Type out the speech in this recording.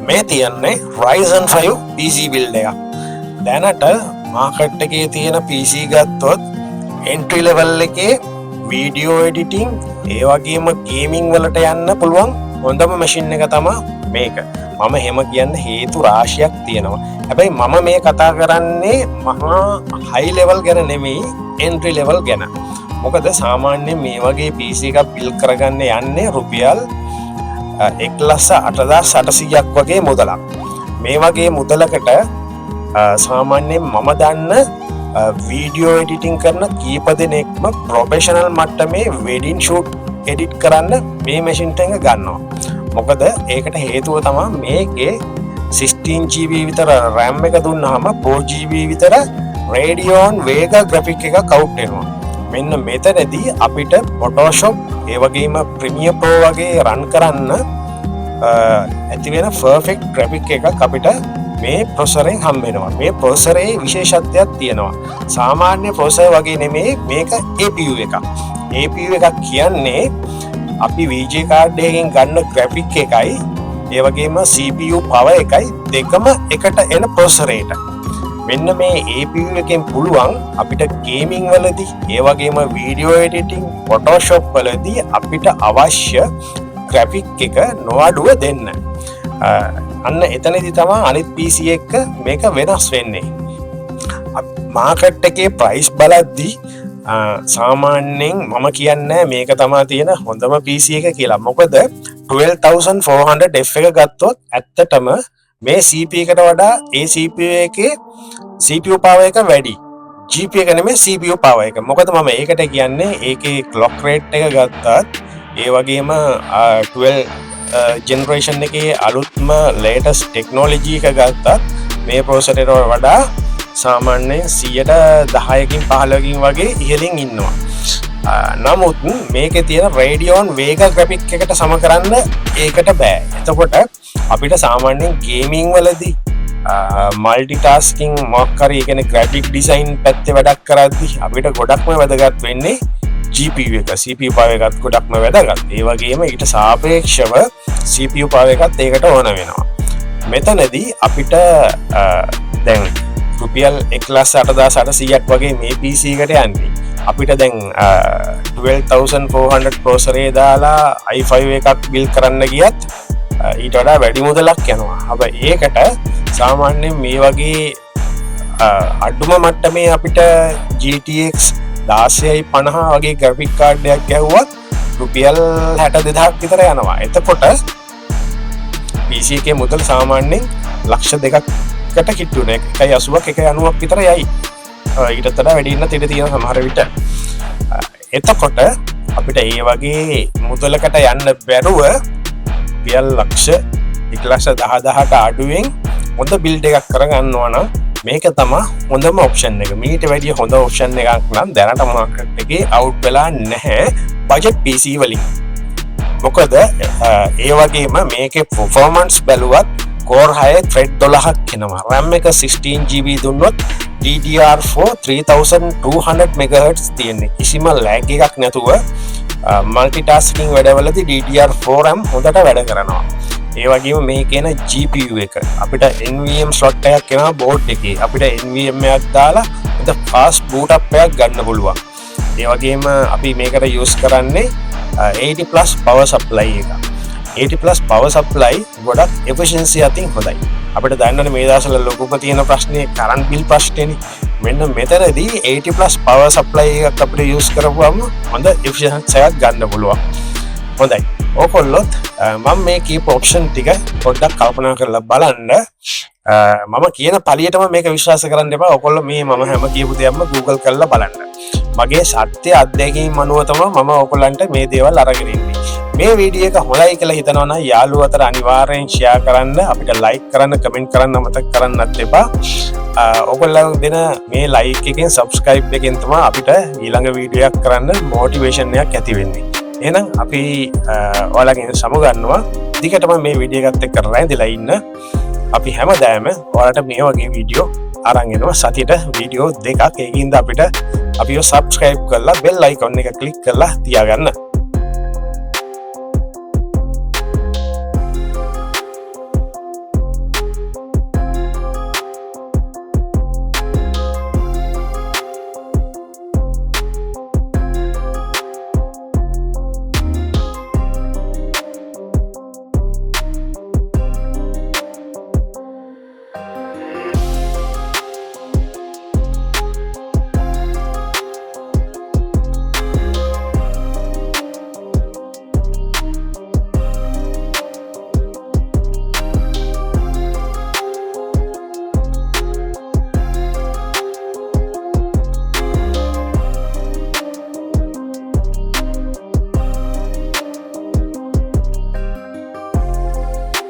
මේ තියන්නේ Ryzen 5 PC build එක. දැනට මාකට් එකේ තියෙන PC ගත්තොත් entry level එකේ video editing ඒ වගේම gaming වලට යන්න පුළුවන් හොඳම machine එක තමයි මේක. මම එහෙම කියන්න හේතු රාශියක් තියෙනවා. හැබැයි මම මේ කතා කරන්නේ මහා high level ගැන නෙමෙයි entry level ගැන. මොකද සාමාන්‍යයෙන් මේ වගේ PC එකක් build කරගන්න යන්නේ රුපියල් 1,08,800ක් වගේ මුදලක්. මේ වගේ මුදලකට සාමාන්‍යයෙන් මම දන්න වීඩියෝ එඩිටිං කරන කීප දෙනෙක්ම ප්‍රොෆෙෂනල් මට්ටමේ වෙඩින් ෂූට් එඩිට් කරන්න මේ මැෂින් එක ගන්නවා. මොකද ඒකට හේතුව තමයි මේකේ 16GB විතර RAM එක දුන්නාම 4GB විතර Radeon Vega graphic එකක් අවුට් වෙනවා. මෙන්න මෙතනදී අපිට Photoshop ඒ වගේම Premiere Pro වගේ රන් කරන්න ඇති වෙන perfect graphic එකක් අපිට මේ processor-ෙන් හම්බ වෙනවා. මේ processor-ේ විශේෂත්වයක් තියෙනවා. සාමාන්‍ය processor වගේ නෙමෙයි මේක APU එකක්. APU එකක් කියන්නේ අපි VGA card එකකින් ගන්න graphic එකයි ඒ වගේම CPU power එකයි දෙකම එකට එන processor එකට. මෙන්න මේ APU එකෙන් පුළුවන් අපිට ගේමිං වලදී ඒ වගේම වීඩියෝ එඩිටිං Photoshop වලදී අපිට අවශ්‍ය graphic එක නොඅඩුව දෙන්න. අන්න එතනදී තමයි අනිත් PC එක මේක වෙනස් වෙන්නේ. මාකට් එකේ price බලද්දී සාමාන්‍යයෙන් මම කියන්නේ මේක තමයි තියෙන හොඳම PC එක කියලා. මොකද 12400F එක ගත්තොත් ඇත්තටම මේ CPU එකට වඩා ඒ CPU එකේ CPU power එක වැඩි. GPU එක නෙමෙයි CPU power එක. මොකද මම ඒකට කියන්නේ ඒකේ clock rate එක ගත්තත් ඒ වගේම 12 generation එකේ අලුත්ම latest technology එක ගත්තත් මේ processor එකට වඩා සාමාන්‍යයෙන් 10%කින් 15%කින් වගේ ඉහළින් ඉන්නවා. නමුත් මේකේ තියෙන Radeon Vega graphic එකට සම කරන්න ඒකට බෑ. එතකොට අපිට සාමාන්‍යයෙන් gaming වලදී multitasking මොකක් හරි කියන්නේ graphic design පැත්තේ වැඩක් කරද්දී අපිට ගොඩක්ම වැදගත් වෙන්නේ GPU එක. CPU power එකත් ගොඩක්ම වැදගත්. ඒ වගේම ඊට සාපේක්ෂව CPU power එකත් ඒකට ඕන වෙනවා. මෙතනදී අපිට දැන් රුපියල් 1,08,800ක් වගේ මේ PC එකට යන්නේ. අපිට දැන් 12,400 processor දාලා i5 එකක් build කරන්න ගියත් ඊට වඩා වැඩි මුදලක් යනවා. හැබැයි ඒකට සාමාන්‍යයෙන් මේ වගේ අඩුම මට්ටමේ අපිට GTX 1650 වගේ graphic card එකක් ගැහුවත් රුපියල් 62,000ක් විතර යනවා. එතකොට PC එකේ මුදල් සාමාන්‍යයෙන් ලක්ෂ 2කට කිට්ටු වෙන 180ක් 190ක් විතර යයි. ඊටත් වඩා වැඩි ඉන්න තිර තියෙන සමහර විට. එතකොට අපිට ඒ වගේ මුදලකට යන්න බැරුව රුපියල් ලක්ෂ 1,10,000කට අඩුවෙන් හොඳ බිල්ඩ් එකක් කරගන්නවා නම් මේක තමයි හොඳම ඔප්ෂන් එක. මීට වැඩිය හොඳ ඔප්ෂන් එකක් නම් දැනට මාකට් එකේ අවුට් වෙලා නැහැ බජට් PC වලින්. මොකද ඒ වගේම මේකේ performance බැලුවත් core 6 thread 12ක් එනවා. RAM එක 16GB දුන්නොත් DDR4 3200 MHz තියෙන්නේ. කිසිම lag එකක් නැතුව multitasking වැඩවලදී DDR4 RAM හොඳට වැඩ කරනවා. ඒ වගේම මේකේන GPU එක අපිට NVMe slot එකක් එනවා board එකේ. අපිට NVMe එකක් දාලා හොඳ fast boot up එකක් ගන්න පුළුවන්. ඒ වගේම අපි මේකට use කරන්නේ 80+ power supply එක. 80+ power supply ගොඩක් efficiency අතින් හොඳයි. අපිට දන්නවනේ මේ දවස්වල ලොකුම තියෙන ප්‍රශ්නේ current bill ප්‍රශ්නේනේ. මෙන්න මෙතනදී 80+ power supply එකක් අපිට use කරපුවම හොඳ efficiency එකක් ගන්න පුළුවන්. හොඳයි. ඔකොල්ලොත් මම මේ කීප ඔප්ෂන් ටික පොඩ්ඩක් කල්පනා කරලා බලන්න. මම කියන පළියටම මේක විශ්වාස කරන්න එපා. ඔකොල්ලෝ මේ මම හැම කියපු දෙයක්ම Google කරලා බලන්න. මගේ සත්‍ය අත්දැකීම් අනුව තමයි මම ඔයගොල්ලන්ට මේ දේවල් අරගෙන ඉන්නේ. මේ වීඩියෝ එක හොඳයි කියලා හිතනවා නම් යාළුවෝ අතර අනිවාර්යෙන් ෂෙයා කරන්න, අපිට ලයික් කරන්න, කමෙන්ට් කරන්න අමතක කරන්නත් එපා. ඔයගොල්ලෝ දෙන මේ ලයික් එකෙන් සබ්ස්ක්‍රයිබ් එකෙන් තමයි අපිට ඊළඟ වීඩියෝ එකක් කරන්න මොටිවේෂන් එකක් ඇති වෙන්නේ. එහෙනම් අපි ඔයාලගෙන් සමුගන්නවා. දිගටම මේ වීඩියෝ එකත් එක්ක රැඳිලා ඉන්න. අපි හැමදාම ඔයාලට මේ වගේ වීඩියෝ අරන් එනවා. සතියට වීඩියෝ දෙකක්. ඒකින්ද අපිට අපිව සබ්ස්ක්‍රයිබ් කරලා බෙල් අයිකන් එක ක්ලික් කරලා තියාගන්න.